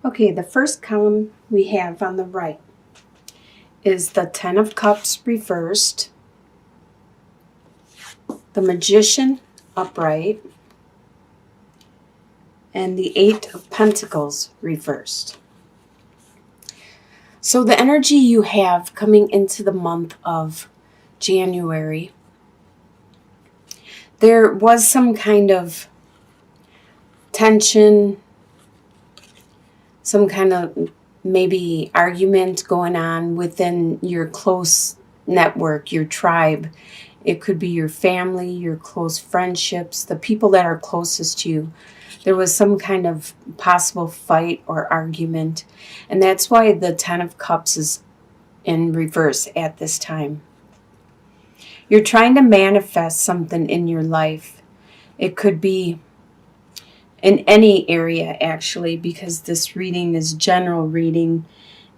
Okay, the first column we have on the right is the Ten of Cups reversed, the Magician upright, and the Eight of Pentacles reversed. So the energy you have coming into the month of January, there was some kind of tension, some kind of maybe argument going on within your close network, your tribe. It could be your family, your close friendships, the people that are closest to you. There was some kind of possible fight or argument. And that's why the Ten of Cups is in reverse at this time. You're trying to manifest something in your life. It could be in any area, actually, because this reading is general reading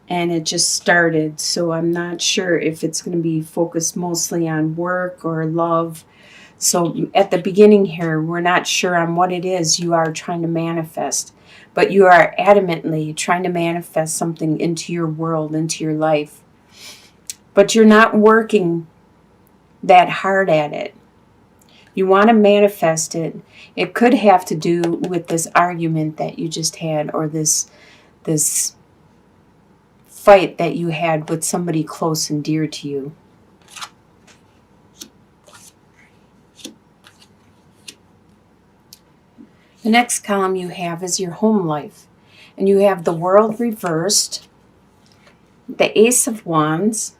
and it just started. So I'm not sure if it's going to be focused mostly on work or love. So at the beginning here, we're not sure on what it is you are trying to manifest, but you are adamantly trying to manifest something into your world, into your life. But you're not working that hard at it. You want to manifest it. It could have to do with this argument that you just had, or this fight that you had with somebody close and dear to you. The next column you have is your home life. And you have the World reversed, the Ace of Wands,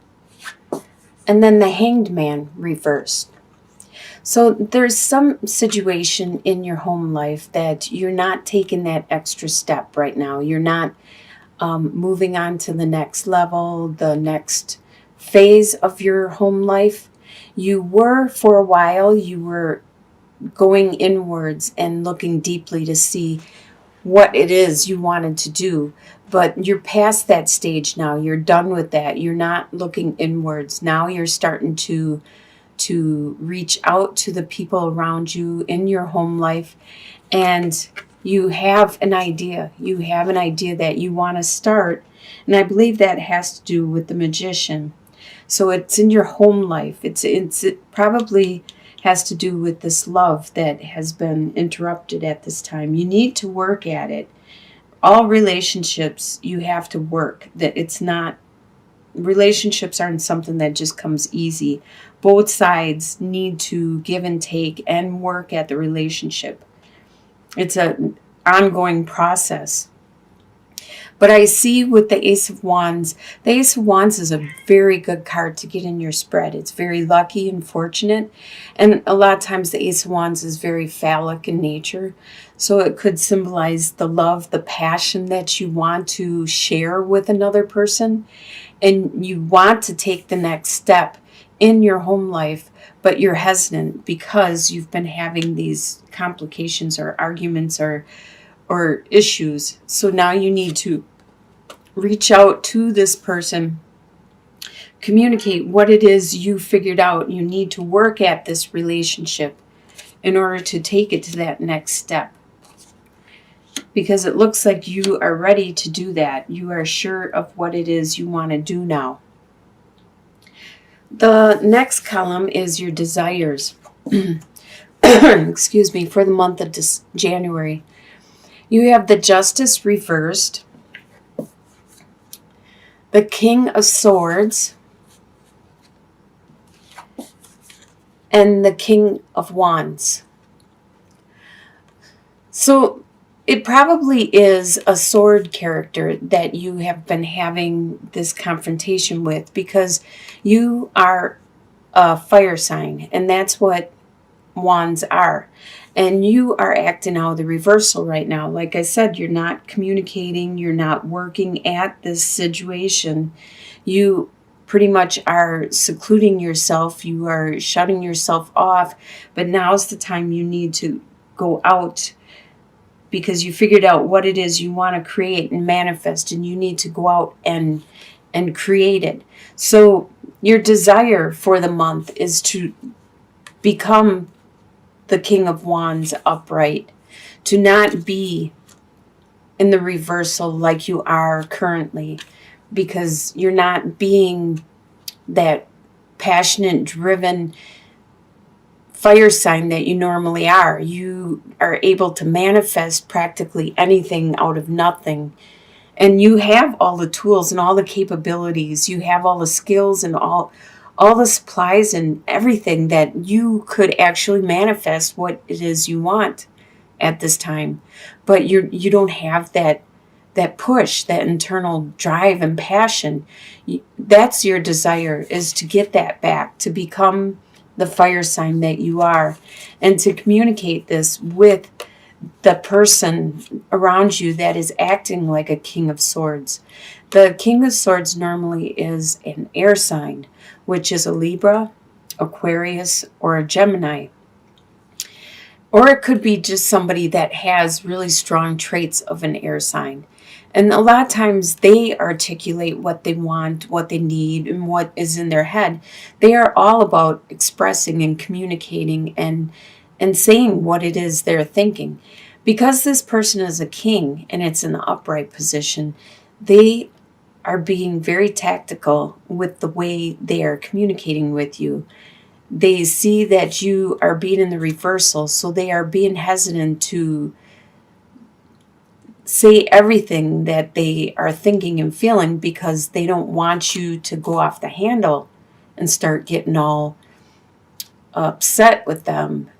and then the Hanged Man reversed. So there's some situation in your home life that you're not taking that extra step right now. You're not moving on to the next level, the next phase of your home life. You were, for a while, you were going inwards and looking deeply to see what it is you wanted to do. But you're past that stage now. You're done with that. You're not looking inwards. Now you're starting to reach out to the people around you in your home life. And you have an idea. You have an idea that you want to start. And I believe that has to do with the Magician. So it's in your home life. It probably has to do with this love that has been interrupted at this time. You need to work at it. All relationships, you have to work. Relationships aren't something that just comes easy. Both sides need to give and take and work at the relationship. It's an ongoing process. But I see with the Ace of Wands, the Ace of Wands is a very good card to get in your spread. It's very lucky and fortunate. And a lot of times the Ace of Wands is very phallic in nature. So it could symbolize the love, the passion that you want to share with another person. And you want to take the next step in your home life, but you're hesitant because you've been having these complications or arguments or issues. So now you need to reach out to this person, communicate what it is you figured out. You need to work at this relationship in order to take it to that next step. Because it looks like you are ready to do that. You are sure of what it is you want to do now. The next column is your desires. Excuse me, for the month of January. You have the Justice reversed, the King of Swords, and the King of Wands. So it probably is a sword character that you have been having this confrontation with, because you are a fire sign, and that's what wands are. And you are acting out the reversal right now. Like I said, you're not communicating, you're not working at this situation. You pretty much are secluding yourself, you are shutting yourself off, but now's the time you need to go out, because you figured out what it is you want to create and manifest, and you need to go out and create it. So your desire for the month is to become the King of Wands upright, to not be in the reversal like you are currently, because you're not being that passionate, driven fire sign that you normally are. You are able to manifest practically anything out of nothing. And you have all the tools and all the capabilities. You have all the skills and all the supplies and everything that you could actually manifest what it is you want at this time. But you don't have that push, that internal drive and passion. That's your desire, is to get that back, to become the fire sign that you are, and to communicate this with the person around you that is acting like a King of Swords. The King of Swords normally is an air sign, which is a Libra, Aquarius, or a Gemini. Or it could be just somebody that has really strong traits of an air sign. And a lot of times they articulate what they want, what they need, and what is in their head. They are all about expressing and communicating and saying what it is they're thinking. Because this person is a king and it's in the upright position, they are being very tactical with the way they are communicating with you. They see that you are being in the reversal, so they are being hesitant to say everything that they are thinking and feeling, because they don't want you to go off the handle and start getting all upset with them.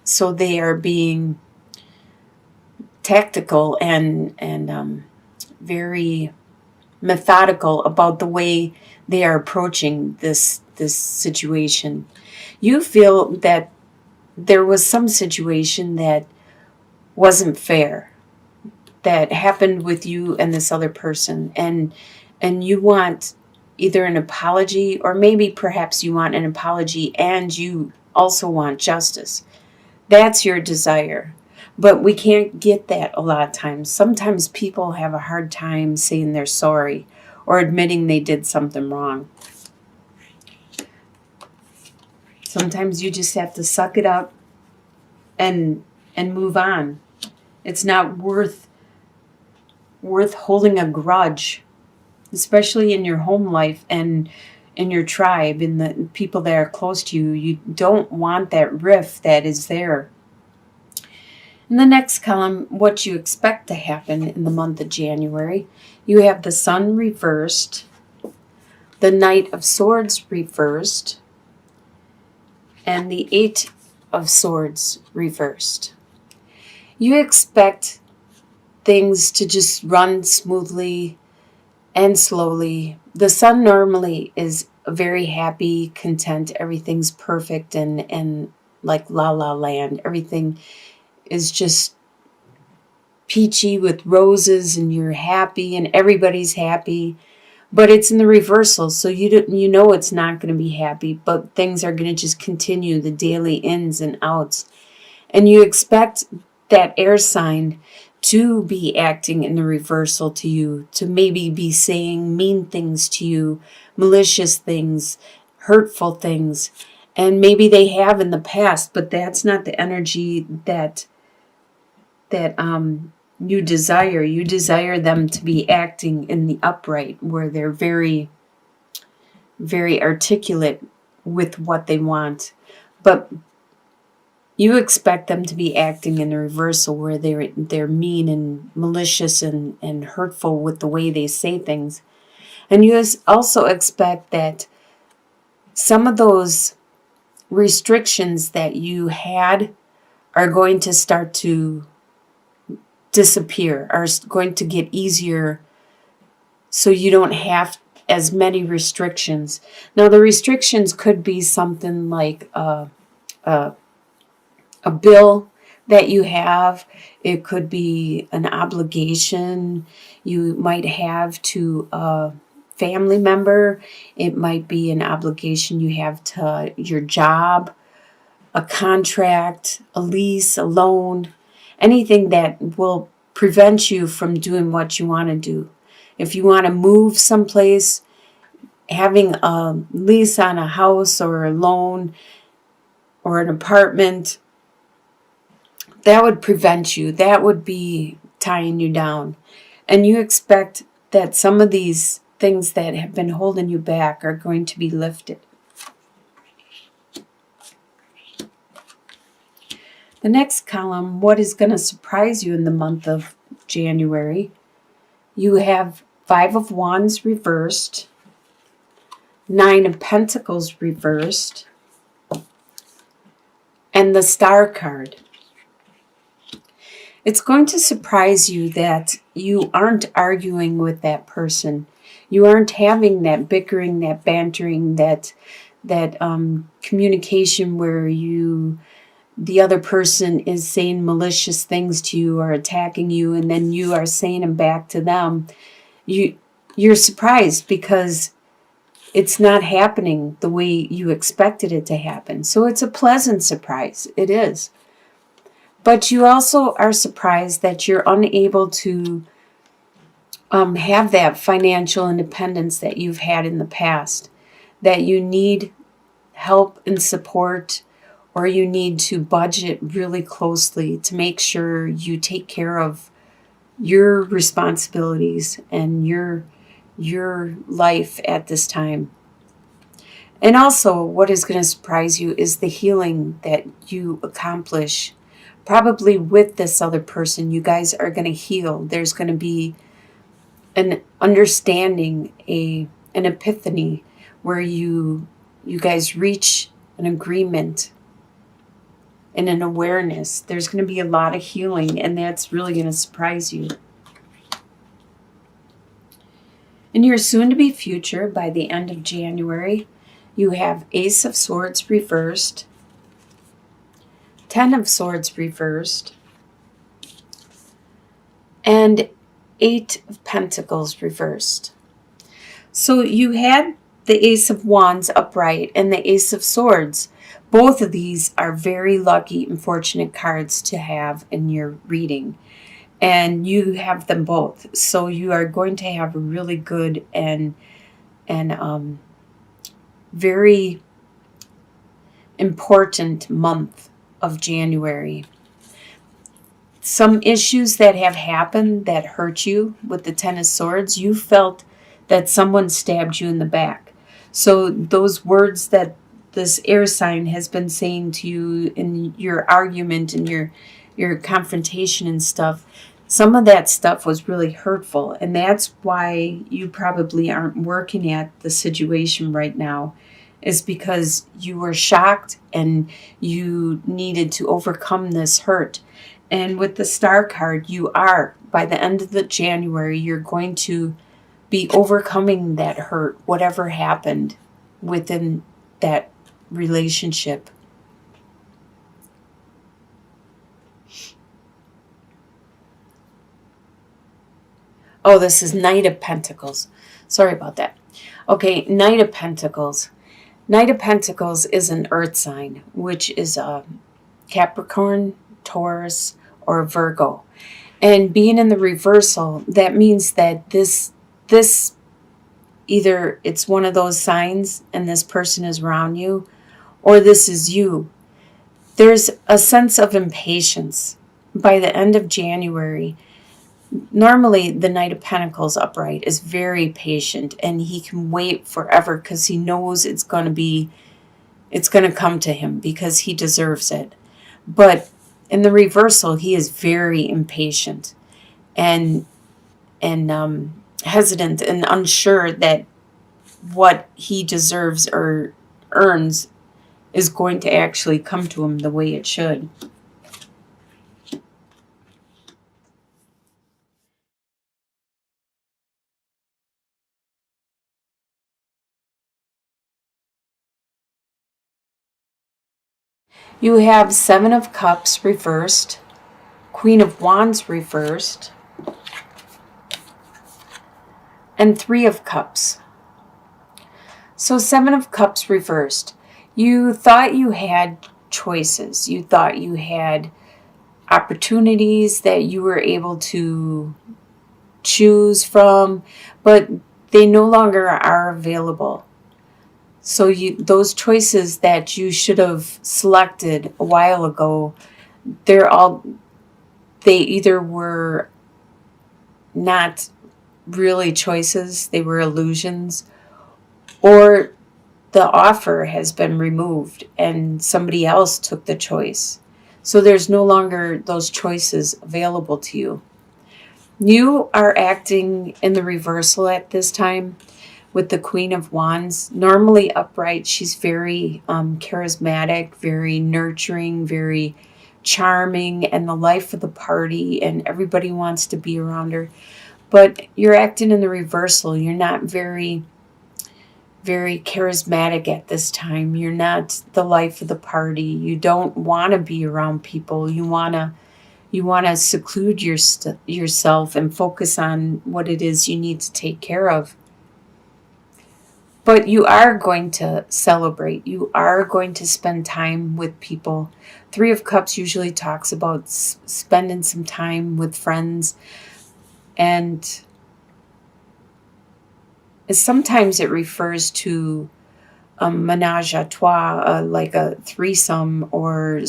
So they are being tactical and very methodical about the way they are approaching this situation. You feel that there was some situation that wasn't fair that happened with you and this other person, and you want either an apology, or maybe perhaps you want an apology and you also want justice. That's your desire. But we can't get that a lot of times. Sometimes people have a hard time saying they're sorry or admitting they did something wrong. Sometimes you just have to suck it up and move on. It's not worth holding a grudge, especially in your home life and in your tribe, in the people that are close to you. You don't want that rift that is there. In the next column, what you expect to happen in the month of January, you have the Sun reversed, the Knight of Swords reversed, and the Eight of Swords reversed. You expect things to just run smoothly and slowly. The Sun normally is very happy, content, everything's perfect and like la la land. Everything is just peachy with roses and you're happy and everybody's happy. But it's in the reversal, so you know it's not going to be happy, but things are going to just continue, the daily ins and outs. And you expect that air sign to be acting in the reversal to you, to maybe be saying mean things to you, malicious things, hurtful things. And maybe they have in the past, but that's not the energy that you desire. You desire them to be acting in the upright, where they're very, very articulate with what they want. But you expect them to be acting in the reversal, where they're mean and malicious and hurtful with the way they say things. And you also expect that some of those restrictions that you had are going to start to disappear, are going to get easier, so you don't have as many restrictions. Now, the restrictions could be something like a bill that you have. It could be an obligation you might have to a family member. It might be an obligation you have to your job, a contract, a lease, a loan, anything that will prevent you from doing what you want to do. If you want to move someplace, having a lease on a house or a loan or an apartment, that would prevent you. That would be tying you down. And you expect that some of these things that have been holding you back are going to be lifted. The next column, what is going to surprise you in the month of January? You have 5 of Wands reversed, 9 of Pentacles reversed, and the Star card. It's going to surprise you that you aren't arguing with that person. You aren't having that bickering, that bantering, that communication where the other person is saying malicious things to you or attacking you, and then you are saying them back to them. You're surprised because it's not happening the way you expected it to happen. So it's a pleasant surprise. It is. But you also are surprised that you're unable to have that financial independence that you've had in the past, that you need help and support, or you need to budget really closely to make sure you take care of your responsibilities and your life at this time. And also, what is going to surprise you is the healing that you accomplish. Probably with this other person, you guys are going to heal. There's going to be an understanding, an epiphany, where you guys reach an agreement and an awareness. There's going to be a lot of healing, and that's really going to surprise you. In your soon-to-be future, by the end of January, you have Ace of Swords reversed, 10 of Swords reversed, and 8 of Pentacles reversed. So you had the Ace of Wands upright and the Ace of Swords. Both of these are very lucky and fortunate cards to have in your reading. And you have them both. So you are going to have a really good and very important month of January. Some issues that have happened that hurt you with the 10 of Swords, you felt that someone stabbed you in the back. So those words that this air sign has been saying to you in your argument and your confrontation and stuff, some of that stuff was really hurtful. And that's why you probably aren't working at the situation right now, is because you were shocked and you needed to overcome this hurt. And with the Star card, you are, by the end of the January, you're going to be overcoming that hurt, whatever happened within that relationship. Oh, this is Knight of Pentacles. Sorry about that. Okay, Knight of Pentacles. Knight of Pentacles is an earth sign, which is a Capricorn, Taurus, or Virgo. And being in the reversal, that means that this either it's one of those signs and this person is around you, or this is you. There's a sense of impatience. By the end of January, normally the Knight of Pentacles upright is very patient and he can wait forever because he knows it's going to come to him because he deserves it. But in the reversal, he is very impatient and hesitant and unsure that what he deserves or earns is going to actually come to him the way it should. You have 7 of Cups reversed, Queen of Wands reversed, and 3 of Cups. So 7 of Cups reversed. You thought you had choices. You thought you had opportunities that you were able to choose from, but they no longer are available. So those choices that you should have selected a while ago, they either were not really choices, they were illusions, or the offer has been removed and somebody else took the choice. So there's no longer those choices available to you. You are acting in the reversal at this time with the Queen of Wands. Normally upright, she's very charismatic, very nurturing, very charming, and the life of the party, and everybody wants to be around her. But you're acting in the reversal. You're not very charismatic at this time. You're not the life of the party. You don't want to be around people. You want to seclude yourself and focus on what it is you need to take care of. But you are going to celebrate. You are going to spend time with people. Three of Cups usually talks about spending some time with friends, and sometimes it refers to a menage a trois, like a threesome, or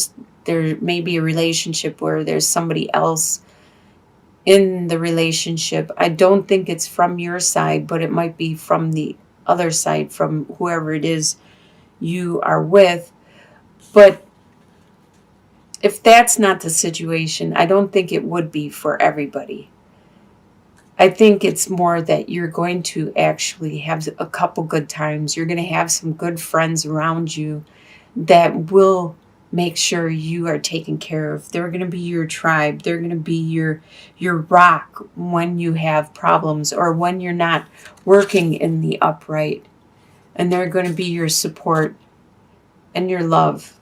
there may be a relationship where there's somebody else in the relationship. I don't think it's from your side, but it might be from the other side, from whoever it is you are with. But if that's not the situation, I don't think it would be for everybody. I think it's more that you're going to actually have a couple good times. You're going to have some good friends around you that will make sure you are taken care of. They're going to be your tribe. They're going to be your rock when you have problems or when you're not working in the upright. And they're going to be your support and your love.